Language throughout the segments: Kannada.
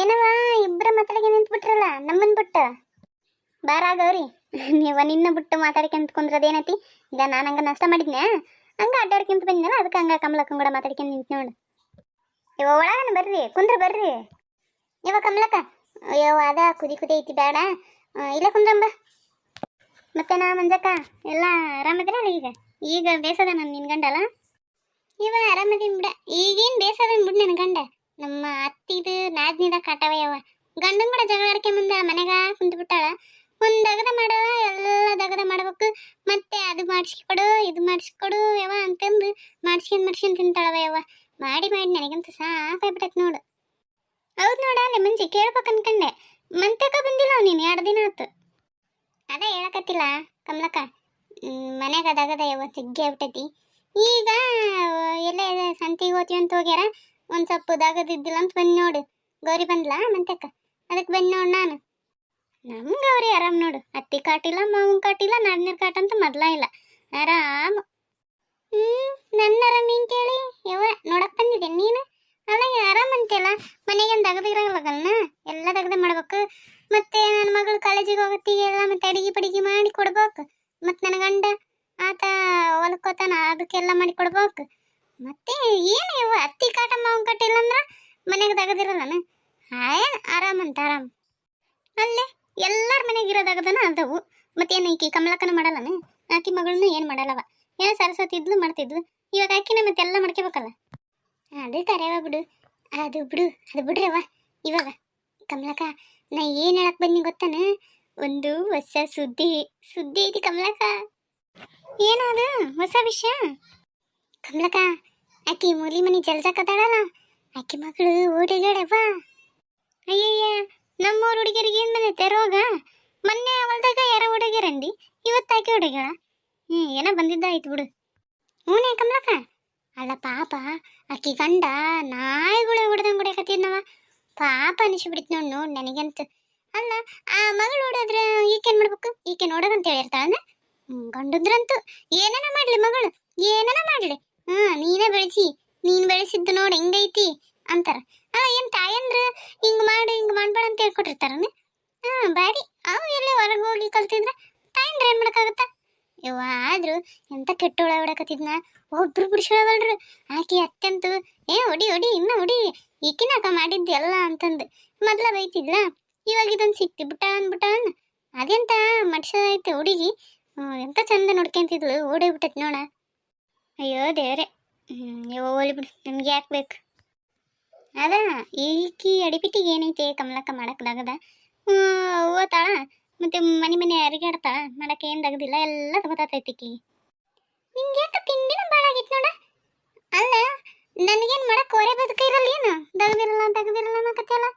ಏನವ ಇಬ್ರ ಮಾತಾಡಿಗೆ ನಿಂತ್ಬಿಟ್ರಲ್ಲ ನಮ್ಮನ್ ಬಿಟ್ಟು ಬಾರ ಗೌರಿ. ನೀವ ನಿನ್ನ ಬಿಟ್ಟು ಮಾತಾಡ್ಕೊಂತ ಕುಂದ್ರದೇನತಿ. ಈಗ ನಾನು ಹಂಗ ನಷ್ಟ ಮಾಡಿದ್ನೆ, ಹಂಗ ಅಡ್ಡಾಡ್ಕೊಂತ ಬಂದಿನಲ್ಲ, ಅದಕ್ಕೆ ಹಂಗ ಕಮಲಕ್ಕನ ಕೂಡ ಮಾತಾಡ್ಕೊಂತ ನಿಂತ ನೋಡು. ಇವ ಒಳಗನ ಬರ್ರಿ, ಕುಂದ್ರ ಬರ್ರಿ. ಇವ ಕಮಲಕ್ಕ ಅಯ್ಯೋ ಅದ ಕುದಿ ಕುದಿ ಐತಿ ಬೇಡ, ಇಲ್ಲ ಕುಂದ್ರಂಬ. ಮತ್ತೆ ನಾ ಮಂಜಕ್ಕ ಎಲ್ಲ ಆರಾಮದಿರಲ್ಲ? ಈಗ ಈಗ ಬೇಸದ ನಾನು ನಿನ್ ಗಂಡಲ್ಲ. ಇವ ಆರಾಮದೀನ್ ಬಿಡ, ಈಗೇನ್ ಬೇಸದನ್ ಬಿಡ್ ನನ್ ಗಂಡ. ನಮ್ಮ ಅತ್ತಿದು ನಾದ್ನಿದ ಕಾಟವಯ್ಯವ ಗಂಡನ್ ಕೂಡ ಜಗಳ ಆಡ್ಕೆ ಮುಂದಾಳ, ಮನೆಗ ಕುಂತು ಬಿಟ್ಟಾಳ. ಒಂದ್ ದಗದ ಮಾಡವ, ಎಲ್ಲ ದಗದ ಮಾಡ್ಬೇಕು. ಮತ್ತೆ ಅದು ಮಾಡಿಸ್ಕೊಡು ಇದು ಮಾಡಿಸ್ಕೊಡು ಯವ ಅಂತಂದು ಮಾಡ್ಸ್ಕೊಂಡ್ ತಿಂತಾಳವ ಯವ. ಮಾಡಿ ಮಾಡಿ ನನಗಂತ ಸಾಕಾಗ್ಬಿಟ್ಟೈತ್ ನೋಡು. ಹೌದ್ ನೋಡ ಅಲ್ಲಿ ಮುಂಚೆ ಕೇಳ್ಬೇಕು ಅನ್ಕಂಡೆ, ಮಂತಕ ಬಂದಿಲ್ಲ ನೀನು 2 ದಿನ ಆತು. ಅದೇ ಹೇಳಕತ್ತಿಲ್ಲ ಕಮಲಕ್ಕ, ಮನ್ಯಾಗ ದಗದ ಯವ ಸಿಗ್ಗೆ ಆಗ್ಬಿಟ್ಟೈತಿ. ಈಗ ಎಲ್ಲೇ ಸಂತಿಗೆ ಹೋಗ್ತೀವಿ ಅಂತ ಹೋಗ್ಯಾರ, ಒಂದ್ ಸ್ವಲ್ಪ ದಗದಿದ್ದಿಲ್ಲ ಅಂತ ಬಂದ್ ನೋಡು. ಗೌರಿ ಬಂದ್ಲಾ ಮಂತಕ್ಕ, ಅದಕ್ಕೆ ಬಂದ್ ನೋಡು ನಾನು. ನಮ್ ಗೌರಿ ಆರಾಮ್ ನೋಡು, ಅತ್ತಿ ಕಾಟಿಲ್ಲ ಮಾವನ್ ಕಾಟಿಲ್ಲ, ನಾದ್ನೀರ್ ಕಾಟ ಅಂತ ಮೊದ್ಲ ಇಲ್ಲ, ಆರಾಮ್. ನನ್ನ ಆರಾಮ್ ಹಿಂಗ್ ಕೇಳಿ ಯವ್ವ ನೋಡಕ್ ಬಂದಿದ್ದೆ ನೀನು. ಅಲ್ಲ ಆರಾಮ್ ಅಂತೆಲ್ಲ, ಮನೆಗೇನು ದಗದಿರಲ್ಲಗಲ್ನ, ಎಲ್ಲ ದಗದ ಮಾಡ್ಬೇಕು. ಮತ್ತೆ ನನ್ನ ಮಗಳು ಕಾಲೇಜಿಗೆ ಹೋಗತ್ತಿಗೆ ಎಲ್ಲ ಮತ್ತೆ ಅಡಿಗೆ ಮಾಡಿ ಕೊಡ್ಬೇಕು. ಮತ್ತೆ ನನ್ನ ಗಂಡ ಆತ ಹೊಲ್ಕೋತಾನ, ಅದಕ್ಕೆಲ್ಲ ಮಾಡಿ ಕೊಡ್ಬೇಕು. ಮತ್ತೆ ಏನು ಯವ್ವ ಅತ್ತಿ ಕಾಟ ಮಾವನ್ ಕಾಟ ಇಲ್ಲ ಅಂದ್ರ ಮನೆಗೆ ದಗದಿರಲ್ಲನ. ಆರಾಮ್ ಅಂತ ಆರಾಮ್. ಅಲ್ಲೇ ಎಲ್ಲಾರ ಮನೆಗೆ ಇರೋದಾಗದನ ಅದವು. ಮತ್ತೇನು ಈಕಿ ಕಮಲಕ್ಕನ ಮಾಡಲ್ಲನ, ಆಕಿ ಮಗಳನ್ನ ಏನು ಮಾಡಲ್ಲವ. ಏನೋ ಸರಸ್ವತಿ ಇದ್ಲು ಮಾಡ್ತಿದ್ಲು, ಇವಾಗ ಆಕಿನ ಮತ್ತೆಲ್ಲ ಮಾಡ್ಕೋಬೇಕಲ್ಲ. ಅದು ಕರೆಯವ ಬಿಡು, ಅದು ಬಿಡ್ರವ. ಇವಾಗ ಕಮಲಕ್ಕ ನಾ ಏನು ಹೇಳಕ್ ಬನ್ನಿ ಗೊತ್ತಾನ, ಒಂದು ಹೊಸ ಸುದ್ದಿ ಐತಿ ಕಮಲಕ್ಕ. ಏನದು ಹೊಸ ವಿಷಯ? ಕಮಲಕ್ಕ ಆಕಿ ಮೂಲಿ ಮನಿ ಜಲ್ಸಕತ್ತಾಳಲ್ಲ, ಆಕಿ ಮಗಳು ಓಡಿಗಾಡವ. ಅಯ್ಯಯ್ಯ, ನಮ್ಮೂರು ಹುಡುಗಿಯರಿಗೆ ಏನು ಬಂದೈತೆ ರೋಗ? ಮೊನ್ನೆ ಹೊಲ್ದಾಗ ಯಾರೋ ಹುಡುಗಿಯರಂದಿ, ಇವತ್ತಾಕಿ ಹುಡುಗಿಗಳ. ಏನೋ ಬಂದಿದ್ದಾಯ್ತು ಬಿಡು. ಹೂನೇ ಕಮಲಕ್ಕ. ಅಲ್ಲ ಪಾಪ ಆಕಿ ಗಂಡ ನಾಯಿಗಳು ಹೊಡೆದಂಗೆ ಹೊಡೆಯಕತ್ತಿದ್ನವ. ಪಾಪ ಅನಿಸ್ಬಿಡ್ತು ನೋಡು ನನಗಂತ. ಅಲ್ಲ ಆ ಮಗಳು ಹೊಡೋದ್ರೆ ಈಕೇನು ಮಾಡ್ಬೇಕು? ಈಕೆ ನೋಡೋದಂತ ಹೇಳಿರ್ತಾಳಂದ್ರೆ ಗಂಡದ್ರಂತೂ ಏನನ ಮಾಡ್ಲಿ ಮಗಳು, ಏನನ ಮಾಡ್ಲಿ, ನೀನ್ ಬೆಳೆಸಿದ್ದು ನೋಡಿ ಹೆಂಗೈತಿ ಅಂತಾರ. ಏನ್ ತಾಯಂದ್ರ ಹಿಂಗ್ ಮಾಡ್ಬೇಡ ಅಂತ ಹೇಳ್ಕೊಟ್ಟಿರ್ತಾರನ. ಬಾರಿ ಅವು ಎಲ್ಲೇ ಹೊರಗೆ ಹೋಗಿ ಕಲ್ತಿದ್ರ ತಾಯಂದ್ರ ಏನ್ ಮಾಡಕ್ಕಾಗತ್ತ ಯವ್ವ. ಆದ್ರೂ ಎಂತ ಕೆಟ್ಟ ಹೊಡಕತ್ತಿದ್ನ, ಒಬ್ರು ಬಿಡಿಸ್ಕೊಳವಲ್ರು. ಆಕಿ ಅತ್ಯಂತೂ ಹೊಡಿ ಇನ್ನ ಹೊಡಿ, ಈಕಿನಾಕ ಮಾಡಿದ್ದು ಎಲ್ಲ ಅಂತಂದು ಮೊದ್ಲ ಬೈತಿದ್ಲ. ಇವಾಗ ಇದೊಂದು ಸಿಕ್ತಿ ಬಿಟ್ಟಾನ್. ಅದೆಂತ ಮನುಷ್ಯ ಐತೆ ಹುಡುಗಿ, ಎಂತ ಚಂದ ನೋಡ್ಕೊಂತಿದ್ಲು, ಓಡೇ ಬಿಟ್ಟೈತಿ ನೋಡ. ಅಯ್ಯೋ ದೇವ್ರೆ, ಹೋಲಿ ಬಿಡು, ನಿಮ್ಗೆ ಯಾಕೆ ಬೇಕು? ಅದ ಈಕಿ ಅಡಿಪಿಟ್ಟಿಗೆ ಏನೈತೆ ಕಮಲಕ್ಕ ಮಾಡಕ್ಲಾಗದ. ಓತಾಳ ಮತ್ತೆ ಮನೆ ಅರಿಗಾಡ್ತಾಳ, ಮಾಡಕ್ಕೆ ಏನು ದಗದಿಲ್ಲ, ಎಲ್ಲ ಗೊತ್ತಾತೈತಿಕಿ. ನಿಂಗೆ ಯಾಕೆ ತಿಂಡಿನ ಭಾಳ ಆಗಿತ್ತು ನೋಡ. ಅಲ್ಲ ನನಗೇನು ಮಾಡಕ್ಕೆ ಹೊರೆ ಬದುಕ ಇರಲ್ಲ, ಏನು ದಗದಿರಲ್ಲ ಅನ್ನಕತ್ತಲ್ಲ.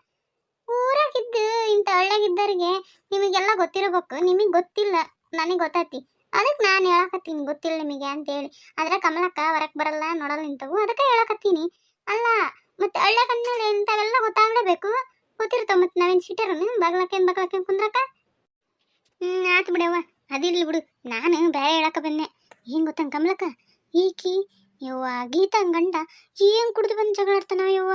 ಊರಾಗಿದ್ದು ಇಂಥ ಹಳ್ಳಿಯಾಗಿದ್ದವ್ರಿಗೆ ನಿಮಗೆಲ್ಲ ಗೊತ್ತಿರಬೇಕು, ನಿಮಗೆ ಗೊತ್ತಿಲ್ಲ, ನನಗೆ ಗೊತ್ತೈತಿ. ಅದಕ್ಕೆ ನಾನು ಹೇಳಕತ್ತೀನಿ ಗೊತ್ತಿಲ್ಲ ನಿಮಗೆ ಅಂತೇಳಿ. ಆದ್ರೆ ಕಮಲಕ್ಕ ಹೊರಕ್ಕೆ ಬರಲ್ಲ, ನೋಡಲ್ಲ ನಿಂತವು, ಅದಕ್ಕೆ ಹೇಳಕತ್ತೀನಿ. ಅಲ್ಲ ಮತ್ತೆ ಹಳ್ಳಿಯಾಗ ಅಂದ್ಮೇಲೆ ಇಂಥವೆಲ್ಲ ಗೊತ್ತಾಗಲೇಬೇಕು, ಗೊತ್ತಿರ್ತಾವ. ಮತ್ತೆ ನಾವೇನು ಸಿಟಿರನು ಬಗ್ಲಕ್ಕೇನು ಕುಂದ್ರಕ್ಕ? ಆತು ಬಿಡವ್ವ, ಅದಿರ್ಲಿ ಬಿಡು. ನಾನು ಬೇರೆ ಹೇಳಕ್ಕೆ ಬಂದೆ. ಏನು ಗೊತ್ತಂಗ ಕಮಲಕ್ಕ, ಈಕಿ ಯವ್ವ ಗೀತಾ ಗಂಡ ಏನು ಕುಡ್ದು ಬಂದು ಜಗಳ ಆಡ್ತಾನ ಯವ್ವ.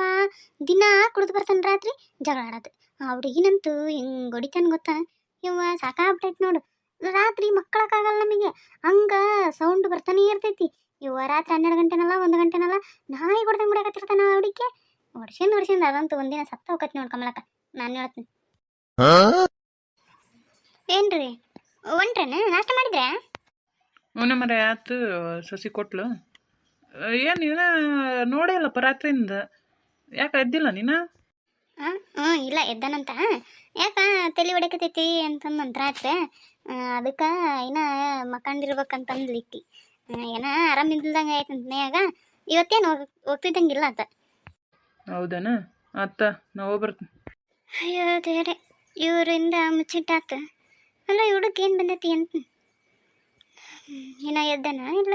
ದಿನ ಕುಡ್ದು ಬರ್ತಾನೆ, ರಾತ್ರಿ ಜಗಳ ಆಡೋದು. ಆ ಹುಡುಗಿನಂತೂ ಹೆಂಗೆ ಹೊಡಿತಾನೆ ಗೊತ್ತಾ ಯವ್ವ, ಸಾಕಾಗ್ಬಿಟ್ಟೈತೆ ನೋಡು. ರಾತ್ರಿ ಮಕ್ಕಳಕ್ಕಾಗಲ್ಲ ನಮಗೆ, ಹಂಗ ಸೌಂಡ್ ಬರ್ತಾನೆ ಇರ್ತೈತಿ ಯವ್ವ. ರಾತ್ರಿ 12 ಗಂಟೆನಲ್ಲ 1 ಗಂಟೆನಲ್ಲ ನಾಯಿ ಹೊಡೆದಂಗೆ ಹೊಡ್ಯಾಕತ್ತಿರ್ತಾನ ಆ ಹುಡುಗಿ. ಹೊಡ್ಸ್ಯಂದು ಅದಂತೂ ಒಂದಿನ ಸತ್ತ ಹೋಗತ್ತೆ ನೋಡು ಕಮಲಕ್ಕ, ನಾನು ಹೇಳ್ತೀನಿ. ಏನ್ರಿ ಒಂಟ್ರೇನ ನಾಷ್ಟ ಮಾಡಿದ್ರೆ? ಅವನ ಮರ ಆತು ಸಸಿ ಕೊಟ್ಲು. ಏನು ನೀನು ನೋಡೇ ಇಲ್ಲಪ್ಪ ರಾತ್ರಿಯಿಂದ, ಯಾಕೆ ಎದ್ದಿಲ್ಲ ನೀನು? ಇಲ್ಲ ಎದ್ದಾನಂತ. ಯಾಕ ತಲೆ ಹೊಡಕತೈತಿ ಅಂತಂದಂತ ರಾತ್ರಿ, ಅದಕ್ಕೆ ಇನ್ನ ಮಕ್ಕಂಡಿರ್ಬೇಕಂತಂದ್ಲಿಕ್ಕಿ. ಏನ ಆರಾಮಿಲ್ದಂಗೆ ಆಯ್ತಂತ ಮನ್ಯಾಗ. ಇವತ್ತೇನು ಹೋಗ್ತಿದ್ದಂಗಿಲ್ಲ ಅಂತ. ಹೌದನ? ಅತ್ತ ನಾ ಹೋಗ್ಬರ್ತೀನಿ. ಅಯ್ಯೋ ದೇವ್ರೆ, ಇವರಿಂದ ಮುಚ್ಚಿಟ್ಟಾತ. ಅಲ್ಲ ಹುಡುಗ ಏನು ಬಂದೈತಿ ಅಂತ. ಏನೋ ಎದ್ದಾನ ಇಲ್ಲ